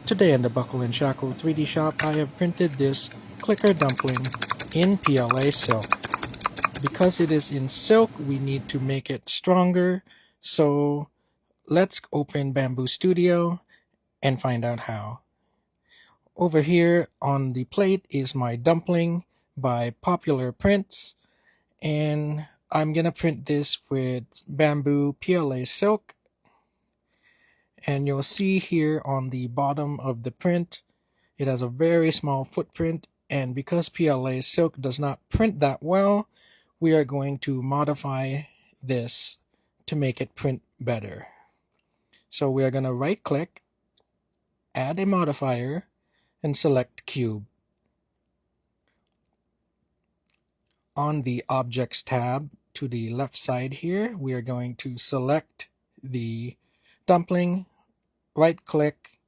Today in the Buckle and Shackle 3D shop, I have printed this clicker dumpling in PLA silk. Because it is in silk, we need to make it stronger. So let's open Bambu Studio and find out how. Over here on the plate is my dumpling by Pawpular prints, and I'm gonna print this with Bambu PLA silk. And you'll see here on the bottom of the print, it has a very small footprint, and because PLA silk does not print that well, we are going to modify this to make it print better. So we are going to right click, add a modifier, and select cube. On the objects tab to the left side here, we are going to select the dumpling, right click,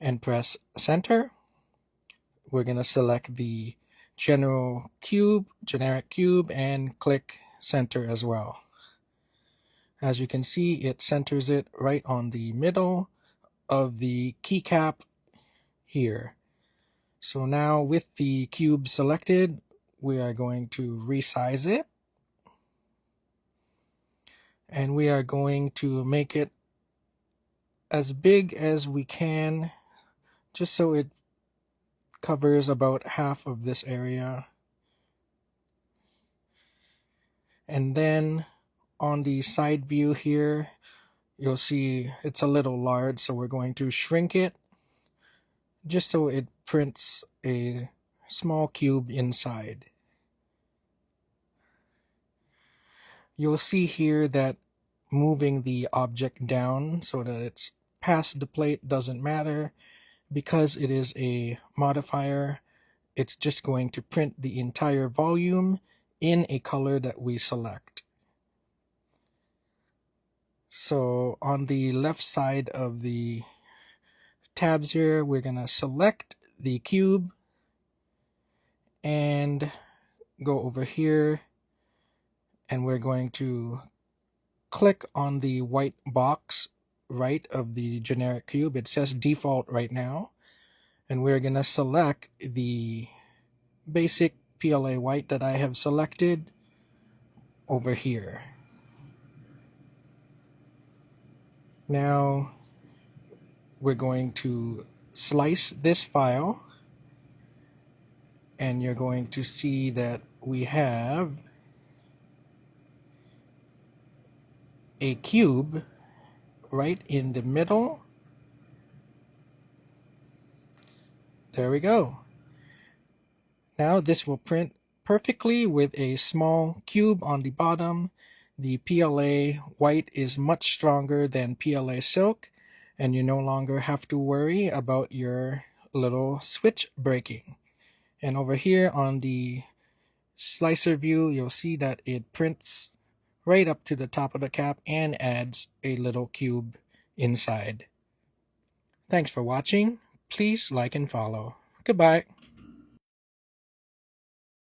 and press center. We're going to select the generic cube, and click center as well. As you can see, it centers it right on the middle of the keycap here. So now with the cube selected, we are going to resize it. And we are going to make it as big as we can, just so it covers about half of this area. And then on the side view here, you'll see it's a little large, so we're going to shrink it just so it prints a small cube inside. You'll see here that moving the object down so that it's past the plate doesn't matter. Because it is a modifier, it's just going to print the entire volume in a color that we select. So on the left side of the tabs here, we're going to select the cube and go over here, and we're going to click on the white box right of the generic cube. It says default right now, and we're going to select the basic PLA white that I have selected over here. Now we're going to slice this file, and you're going to see that we have a cube right in the middle. There we go. Now this will print perfectly with a small cube on the bottom. The PLA white is much stronger than PLA silk, and you no longer have to worry about your little switch breaking. And over here on the slicer view, you'll see that it prints right up to the top of the cap and adds a little cube inside. Thanks for watching. Please like and follow. Goodbye.